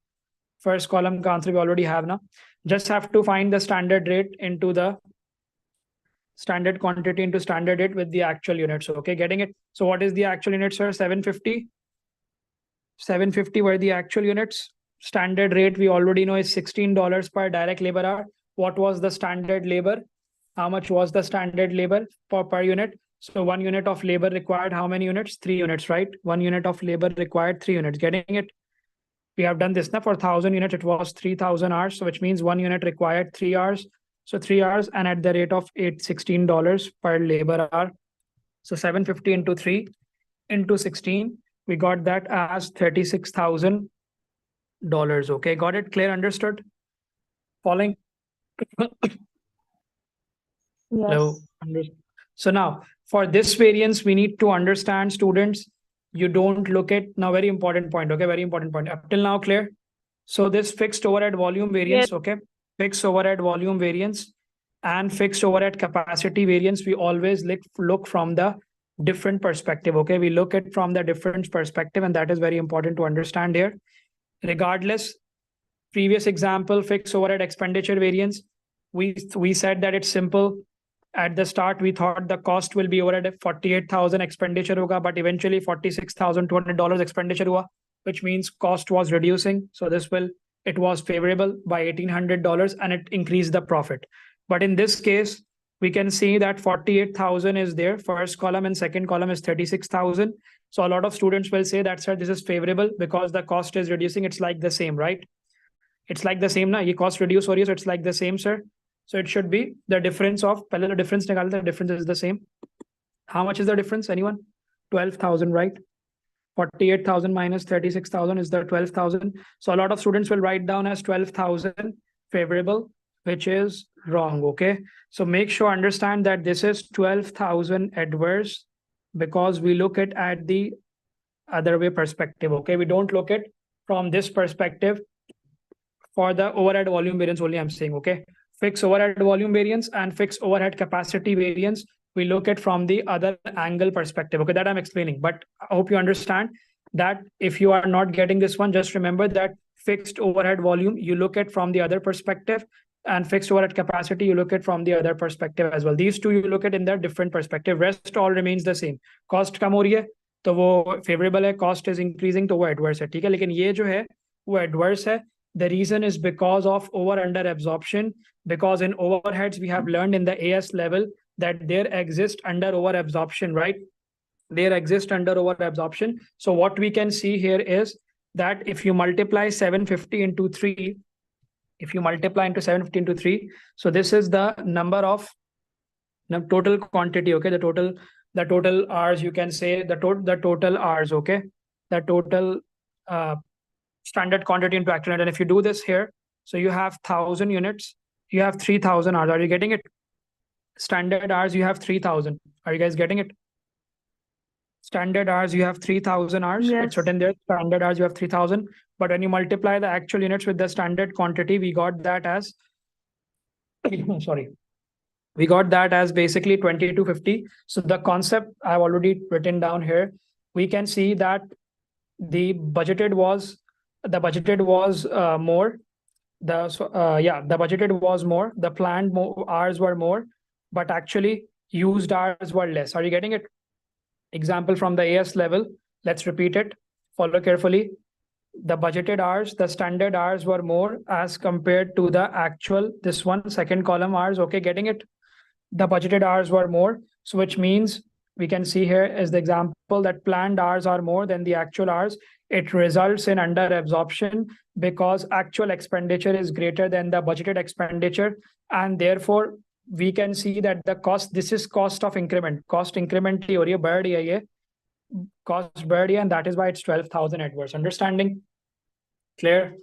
First column ka answer we already have now. Just have to find the standard rate into the standard quantity into standard rate with the actual units. Okay, getting it? So what is the actual units, sir? 750. 750 were the actual units. Standard rate we already know is $16 per direct labor hour. What was the standard labor? How much was the standard labor per unit? So 1 unit of labor required how many units? 3 units, right? 1 unit of labor required 3 units. Getting it? We have done this now for 1,000 units. It was 3,000 hours. So which means 1 unit required 3 hours. So 3 hours and at the rate of $16 per labor hour. So 750 into 3 into 16. We got that as $36,000. Okay, got it? Clear? Understood? Following? Hello. Yes. So now for this variance, we need to understand, students, you don't look at, now very important point. Okay, very important point. Up till now, clear? So this fixed overhead volume variance. Okay, fixed overhead volume variance and fixed overhead capacity variance, we always look from the different perspective. Okay, we look at from the different perspective, and that is very important to understand here. Regardless, previous example, fixed overhead expenditure variance, we said that it's simple. At the start, we thought the cost will be over at 48,000 expenditure hoga, but eventually $46,200 expenditure hua, which means cost was reducing. So it was favorable by $1,800 and it increased the profit. But in this case, we can see that 48,000 is there. First column and second column is 36,000. So a lot of students will say that, sir, this is favorable because the cost is reducing. It's like the same, right? It's like the same na, ye cost reduce ho rahi hai, so it's like the same, sir. So it should be the difference of, pehle the difference nikal, the difference is the same. How much is the difference, anyone? 12,000, right? 48,000 minus 36,000 is the 12,000. So a lot of students will write down as 12,000 favorable, which is wrong. Okay, so make sure understand that this is 12,000 adverse because we look at the other way perspective. Okay, we don't look at from this perspective for the overhead volume variance only, I'm saying. Okay, fixed overhead volume variance and fixed overhead capacity variance, we look at from the other angle perspective. Okay, that I'm explaining, but I hope you understand that. If you are not getting this one, just remember that fixed overhead volume you look at from the other perspective, and fixed overhead capacity you look at from the other perspective as well. These two you look at in the different perspective. Rest all remains the same. Cost कम हो रही है तो वो favorable है, cost is increasing तो वो adverse है. ठीक है, लेकिन ये जो है वो adverse है. The reason is because of over under absorption, because in overheads we have learned in the AS level that there exists under over absorption, right? There exists under over absorption. So what we can see here is that if you multiply 750 into 3, if you multiply into 750 into 3, so this is the number of total quantity. Okay, the total hours, you can say the total hours. Okay, the total standard quantity into actual unit. And if you do this here, so you have 1,000 units you have 3000 hours. Are you getting it? Standard hours, you have 3000. Are you guys getting it? Standard hours, you have 3000 hours. Yes. It's written there. Standard hours, you have 3000. But when you multiply the actual units with the standard quantity, we got that as sorry, we got that as basically 2250. So the concept I've already written down here. We can see that the budgeted was more. The budgeted was more. The planned hours were more, but actually used hours were less. Are you getting it? Example from the AS level. Let's repeat it. Follow carefully. The budgeted hours, the standard hours were more as compared to the actual, this one, second column hours. Okay, getting it? The budgeted hours were more. So which means we can see here is the example that planned hours are more than the actual hours. It results in under absorption because actual expenditure is greater than the budgeted expenditure. And therefore, we can see that the cost, this is cost of increment. Cost increment hi ho rahi hai, बढ़ रही है ये. Cost बढ़ रही है, and that is why it's 12,000 adverse. Understanding? Clear?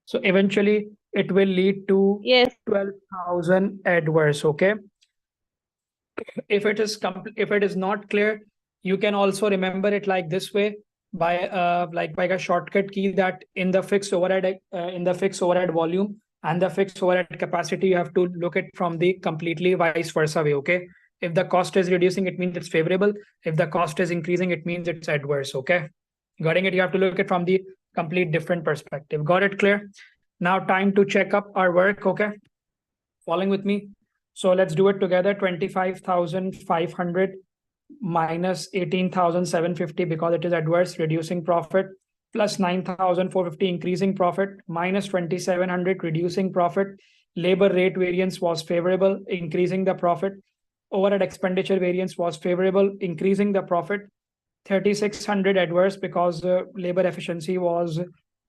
So eventually, it will lead to Yes. 12,000 adverse. Okay. If it is not clear, you can also remember it like this way by a shortcut key that in the fixed overhead volume and the fixed overhead capacity, you have to look at from the completely vice versa way. Okay. If the cost is reducing, it means it's favorable. If the cost is increasing, it means it's adverse. Okay. Getting it? You have to look at from the complete different perspective. Got it clear? Now time to check up our work. Okay. Following with me. So let's do it together. 25,500 minus 18,750 because it is adverse, reducing profit, plus 9,450 increasing profit, minus 2,700 reducing profit. Labor rate variance was favorable, increasing the profit. Overhead expenditure variance was favorable, increasing the profit. 3,600 adverse because labor efficiency was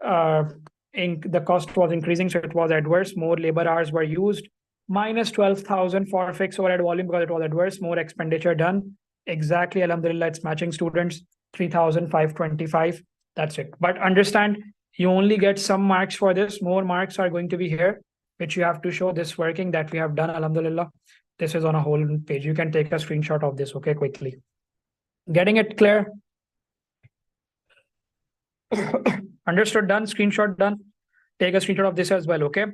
the cost was increasing, so it was adverse. More labor hours were used. Minus 12,000 for fixed overhead volume because it was adverse. More expenditure done. Exactly, alhamdulillah, it's matching, students. 3,525. That's it. But understand, you only get some marks for this. More marks are going to be here, which you have to show this working that we have done, alhamdulillah. This is on a whole page. You can take a screenshot of this, okay, quickly. Getting it clear? Understood? Done? Screenshot done? Take a screenshot of this as well, okay?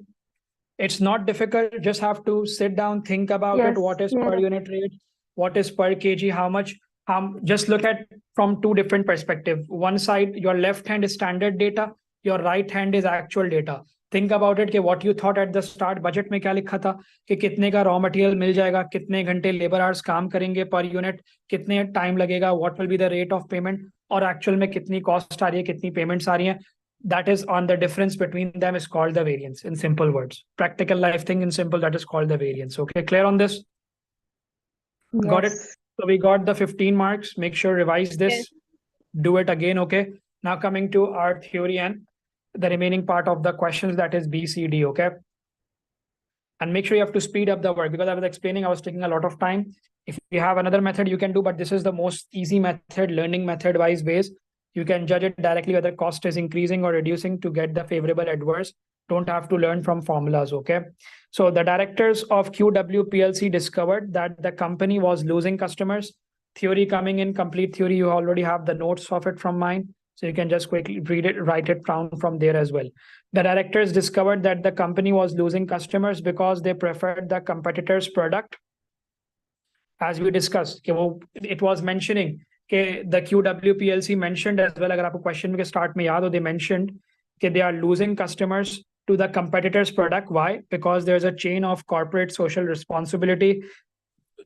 It's not difficult. Just have to sit down, think about it. What is per unit rate? What is per kg? How much? Just look at from two different perspectives. One side, your left hand is standard data. Your right hand is actual data. Think about it कि what you thought at the start, budget में क्या लिखा था कि कितने का raw material मिल जाएगा, कितने घंटे labor hours काम करेंगे per unit, कितने time लगेगा, what will be the rate of payment, और actual में कितनी cost आ रही है, कितनी payments आ रही हैं. That is on the difference between them is called the variance in simple words. Practical life thing in simple, that is called the variance. Okay, clear on this? Yes. Got it? So we got the 15 marks. Make sure revise this. Yes. Do it again, okay? Now coming to our theory and the remaining part of the questions, that is B, C, D, okay? And make sure you have to speed up the work because I was explaining, I was taking a lot of time. If you have another method, you can do, but this is the most easy method, learning method-wise ways. You can judge it directly whether cost is increasing or reducing to get the favorable adverse. Don't have to learn from formulas, okay? So the directors of QW PLC discovered that the company was losing customers. Theory coming in, complete theory. You already have the notes of it from mine. So you can just quickly read it, write it down from there as well. The directors discovered that the company was losing customers because they preferred the competitor's product. As we discussed, it was mentioning the QW PLC mentioned as well. अगर आपको question के start में याद हो, they mentioned that they are losing customers to the competitor's product. Why? Because there's a chain of corporate social responsibility.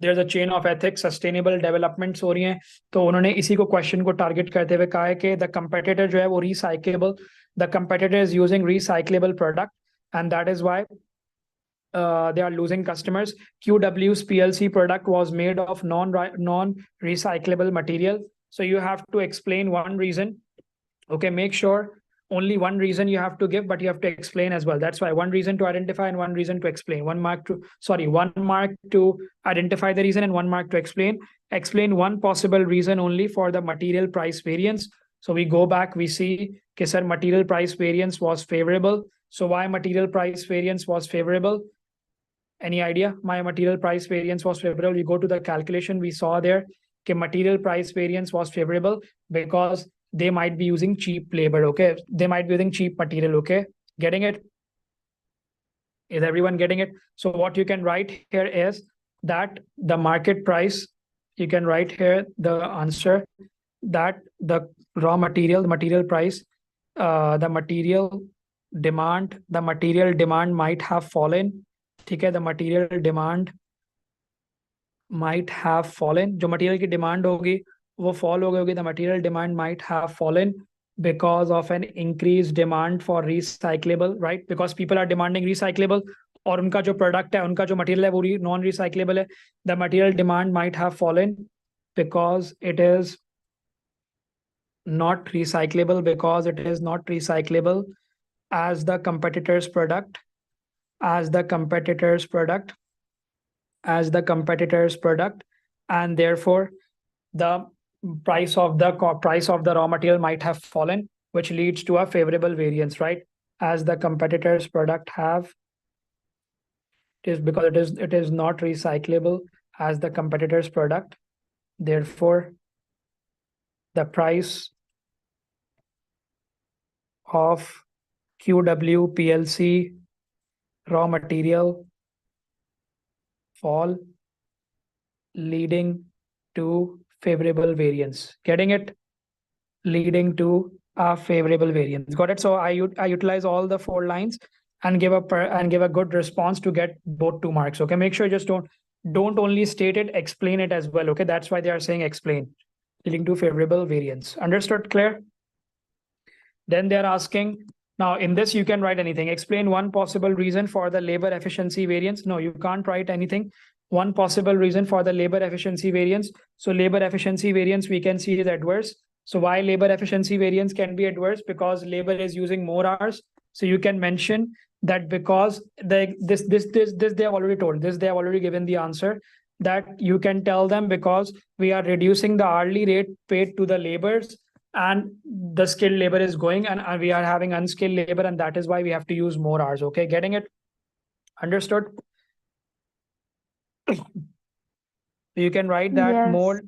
There's a chain of ethics, sustainable developments हो रही हैं. तो उन्होंने इसी को question को target करते हुए कहा है कि the competitor जो है वो recyclable, the competitor is using recyclable product, and that is why they are losing customers. QW's PLC product was made of non-recyclable material. So you have to explain one reason. Okay, make sure only one reason you have to give, but you have to explain as well. That's why one reason to identify and one reason to explain. One mark to identify the reason and 1 mark to explain. Explain one possible reason only for the material price variance. So we go back, we see, okay, sir, material price variance was favorable. So why material price variance was favorable? Any idea? My material price variance was favorable. You go to the calculation we saw there. Okay, material price variance was favorable because they might be using cheap labor. Okay, they might be using cheap material. Okay, getting it? Is everyone getting it? So what you can write here is that the market price. You can write here the answer that the raw material, the material price, the material demand might have fallen. ठीक है, the material demand might have fallen. जो material की demand होगी वो fall हो गई होगी. The material demand might have fallen because of an increased demand for recyclable, right? Because people are demanding recyclable और उनका जो product है, उनका जो material है वो non recyclable है. The material demand might have fallen because it is not recyclable, because it is not recyclable as the competitor's product, as the competitor's product, as the competitor's product, and therefore the price of the raw material might have fallen, which leads to a favorable variance, right? As the competitor's product have, it is because it is not recyclable as the competitor's product, therefore the price of QW PLC raw material fall, leading to favorable variance. Getting it? Leading to a favorable variance. Got it? So I utilize all the 4 lines and give a good response to get both 2 marks. Okay, make sure you just don't only state it, explain it as well. Okay, that's why they are saying explain, leading to favorable variance. Understood? Clear? Then they're asking, now in this you can write anything. Explain one possible reason for the labor efficiency variance. No, you can't write anything. One possible reason for the labor efficiency variance. So labor efficiency variance we can see is adverse. So why labor efficiency variance can be adverse? Because labor is using more hours. So you can mention that because this they have already told. This they have already given the answer, that you can tell them because we are reducing the hourly rate paid to the laborers and the skilled labor is going and we are having unskilled labor, and that is why we have to use more hours. Okay, getting it? Understood? You can write that Yes. more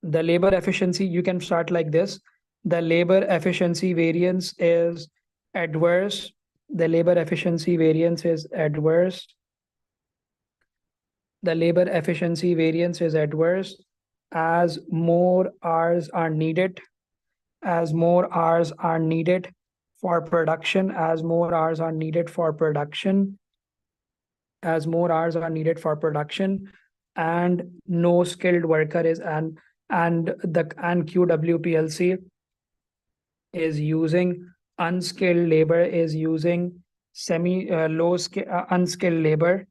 the labor efficiency, you can start like this. The labor efficiency variance is adverse. The labor efficiency variance is adverse. The labor efficiency variance is adverse as more hours are needed, as more hours are needed for production, as more hours are needed for production, as more hours are needed for production, and no skilled worker is and QWPLC is using unskilled labor, is using low skill unskilled labor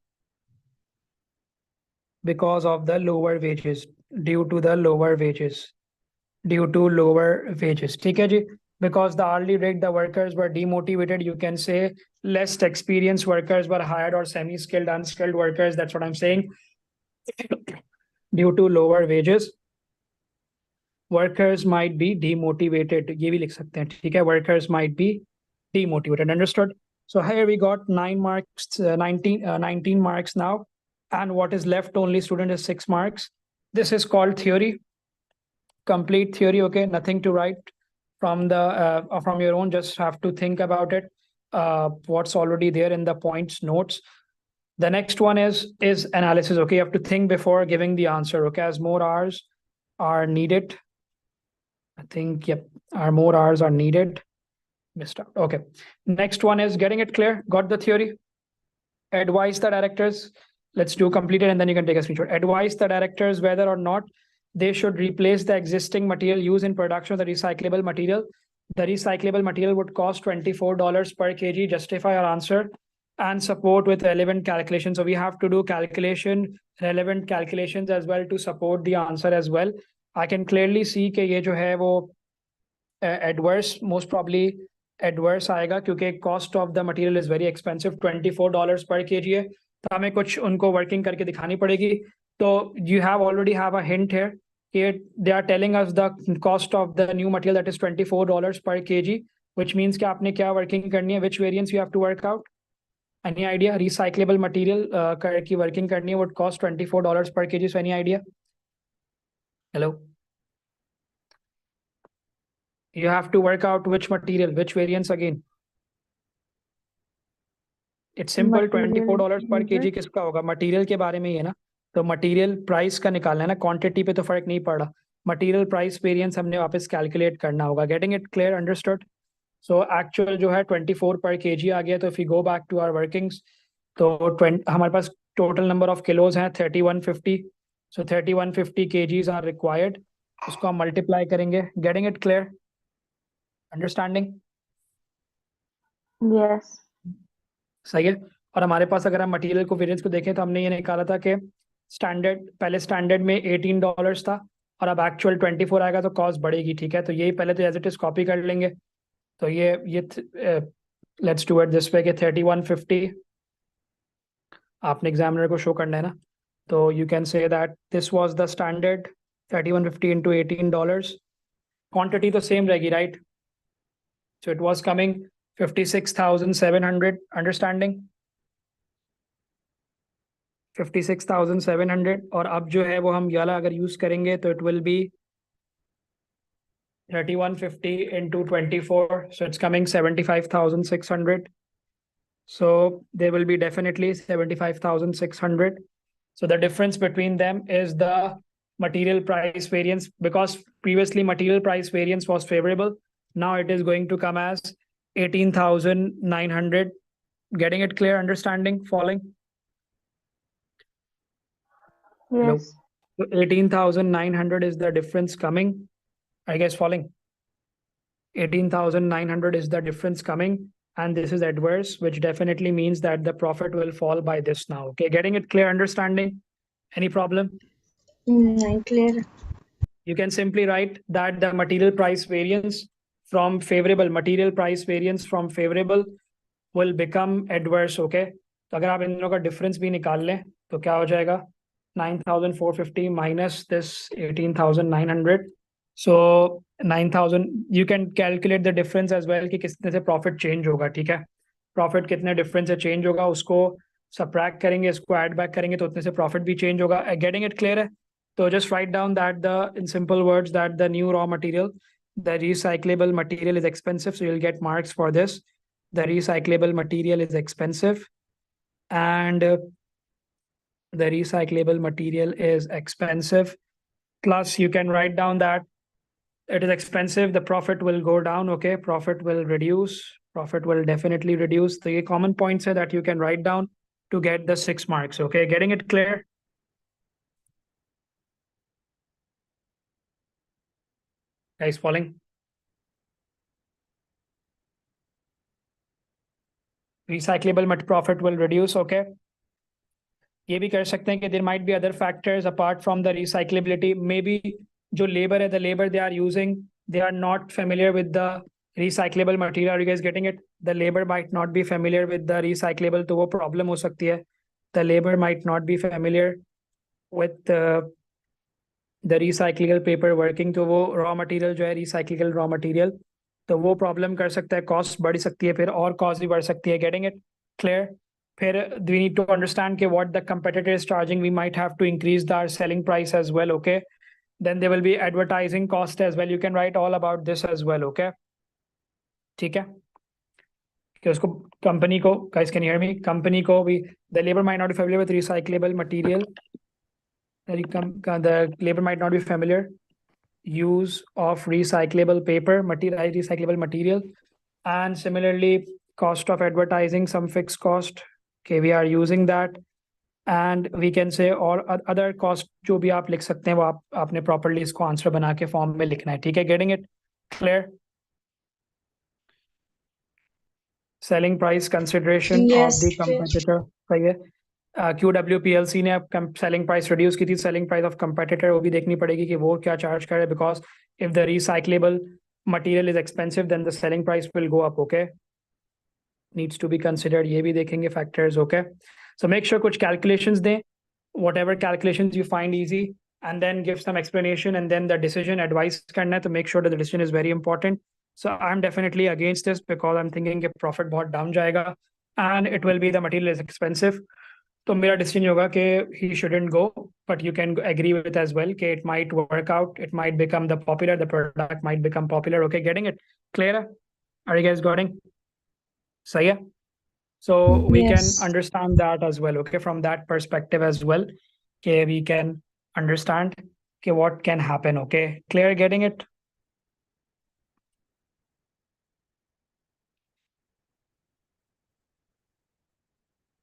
because of the lower wages, due to the lower wages, due to lower wages. ठीक है जी? Because the hourly rate, the workers were demotivated. You can say less experienced workers were hired, or semi-skilled, unskilled workers. That's what I'm saying. Due to lower wages, workers might be demotivated. ये भी लिख सकते हैं, ठीक है? Workers might be demotivated. Understood? So here we got 9 marks, 19 marks now. And what is left only, student, is 6 marks. This is called theory. Complete theory, okay? Nothing to write from your own. Just have to think about it. What's already there in the points notes. The next one is analysis. Okay, you have to think before giving the answer. Okay, as more hours are needed. I think, yep, more hours are needed. Missed out. Okay. Next one is getting it clear. Got the theory. Advise the directors. Let's do complete it and then you can take a screenshot. Advise the directors whether or not they should replace the existing material used in production of the recyclable material. The recyclable material would cost $24 per kg. Justify our answer and support with relevant calculations. So we have to do relevant calculations as well to support the answer as well. I can clearly see कि ये जो है वो adverse, most probably adverse आएगा क्योंकि cost of the material is very expensive. $24 per kg है, तो हमें कुछ उनको working करके दिखानी पड़ेगी. तो you already have a hint here. They are telling us the cost of the new material, that is $24 per kg. which means कि आपने क्या working करनी है, which variance you have to work out? Any idea? Recyclable material की working करनी है, would cost $24 per kg. So any idea? Hello? You have to work out which material, which variance again. It's simple. $24 per kg किसका होगा? Material के बारे में ही है ना, तो मटेरियल प्राइस का निकालना है ना, क्वांटिटी पे तो फर्क नहीं पड़ रहा. मटेरियल प्राइस वेरिएंस हमने वापस कैलकुलेट करना होगा. Getting it clear? Understood? So actual जो है 24 पर kg आ गया. तो if you go back to our workings, तो हमारे पास टोटल नंबर ऑफ किलोज हैं 3150. So 3150 kgs are required. उसको हम मल्टीप्लाई करेंगे. Getting it clear? Understanding? Yes. सही है. और हमारे पास अगर हम मटेरियल को वेरिएंस को देखें तो हमने ये निकाला था कि स्टैंडर्ड, पहले स्टैंडर्ड में $18 था और अब एक्चुअल 24 आएगा तो कॉस्ट बढ़ेगी. ठीक है, तो यही पहले तो एज इट इज कॉपी कर लेंगे. तो ये let's do it this way कि 3150 आपने एग्जामिनर को शो करना है ना, तो you can say that this was the standard 3150 into $18. Quantity तो सेम रहेगी, right? So it was coming 56,700. Understanding? 56,700. और अब जो है वो हम ये वाला अगर यूज करेंगे तो it will be 3150 into 24, so it's coming 75,600. So there will be definitely 75,600. So the difference between them is the material price variance, because previously material price variance was favorable. Now it is going to come as 18,900. Getting it clear? Understanding? Following? Hello? Yes. So 18,900 is the difference coming. I guess following. 18,900 is the difference coming, and this is adverse, which definitely means that the profit will fall by this now. Okay, getting it clear? Understanding? Any problem? Clear. You can simply write that the material price variance from favorable will become adverse. Okay, तो अगर आप इन दोनों का difference भी निकाल लें तो क्या हो जाएगा? 9,450 minus this 18,900. So 9,000, you can calculate the difference as well कि कितने से प्रॉफिट चेंज होगा. ठीक है, प्रॉफिट कितने डिफरेंस से चेंज होगा उसको सबट्रैक्ट करेंगे, इसको ऐड बैक करेंगे तो उतने से प्रॉफिट भी चेंज होगा. गेटिंग इट क्लियर है? तो just write down that in simple words that the new raw material, the recyclable material is expensive. So you'll get marks for this. The recyclable material is expensive, and the recyclable material is expensive. Plus you can write down that it is expensive, the profit will go down. Okay, profit will reduce, profit will definitely reduce. The common points are that you can write down to get the 6 marks. Okay, getting it clear? Guys following? Recyclable profit will reduce. Okay, ये भी कर सकते हैं कि there might be other factors apart from the recyclability. Maybe जो labor है, the labor they are using, they are not familiar with the recyclable material. Are you guys getting it? The labor might not be familiar with the recyclable, तो वो problem हो सकती है. The labor might not be familiar with the recyclable paper working, तो वो raw material जो है recyclable raw material, तो वो problem कर सकता है. Cost बढ़ सकती है, फिर और cost भी बढ़ सकती है. Getting it clear? फिर we need to understand कि what the competitor is charging. We might have to increase our selling price as well. Okay, then there will be advertising cost as well. You can write all about this as well. Okay, ठीक है कि उसको company को, guys can you hear me? Company को भी the labor might not be familiar with recyclable material. The labor might not be familiar use of recyclable paper material, recyclable material, and similarly cost of advertising, some fixed cost. Okay, we are using that, and we can say और other cost जो भी आप लिख सकते हैं वो आपने properly इसको आंसर बना के फॉर्म में लिखना है. ठीक है, getting it clear? Selling price consideration of the competitor. सही है. QWPLC ने अब सेलिंग प्राइस रिड्यूस की थी. सेलिंग प्राइस ऑफ कंपेटिटर वो भी देखनी पड़ेगी कि वो क्या चार्ज करे, because if the recyclable material is expensive then the selling price will go up. Okay, needs to be considered. ये भी देखेंगे factors. Okay, so make sure कुछ कैलकुलेशंस दें, whatever calculations you find easy, and then give some explanation, and then the decision advice करना है. तो make sure the decision is very important. So I'm definitely against this because I'm thinking कि profit बहुत down जाएगा and it will be the material is expensive. तो मेरा decision होगा कि he shouldn't go, but you can agree with as well कि it might work out, it might become the product might become popular. Okay, getting it? Clear? Are you guys getting? सही है? So we can Yes. understand that as well, okay, from that perspective as well. Okay, we can understand okay, what can happen, okay? Clear getting it?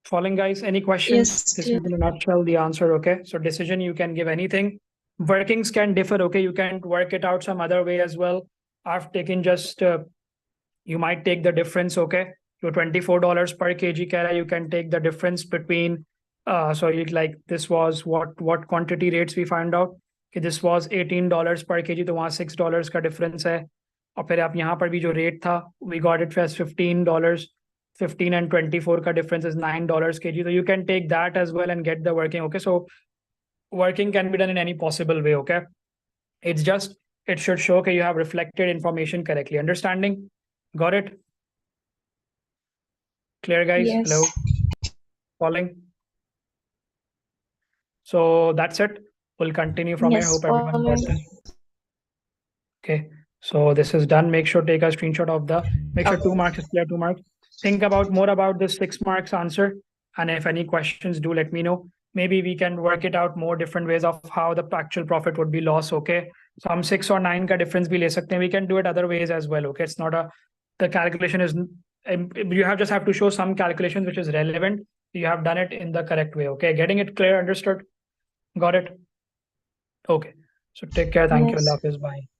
Following guys, any questions? Yes. This Clear. is in a nutshell the answer, okay? So decision, you can give anything. Workings can differ, okay? You can work it out some other way as well. I've taken just, you might take the difference, okay? Your $24 per kg kg, you can take the difference between, so you like this was what quantity rates we found out? कि this was $18 per kg, तो वहाँ $6 का difference है. और फिर आप यहाँ पर भी जो rate था, we got it as $15. 15 and 24 ka difference is $9 kg. So you can take that as well and get the working. Okay, so working can be done in any possible way. Okay, it's just it should show that you have reflected information correctly. Understanding? Got it? Clear, guys? Yes. Hello? Following? So that's it. We'll continue from here. Yes. Hope everyone got Following. this. Okay, so this is done. Make sure take a screenshot of the. Make sure 2 marks is clear. 2 marks. Think about more about this 6 marks answer, and if any questions, do let me know. Maybe we can work it out more different ways of how the actual profit would be loss. Okay, so हम 6 or 9 का difference भी ले सकते हैं. We can do it other ways as well. Okay, it's not a the calculation is you have just have to show some calculations which is relevant. You have done it in the correct way. Okay, getting it clear, understood, got it. Okay, so take care. Thank you. Yes. Allah Hafiz. Bye.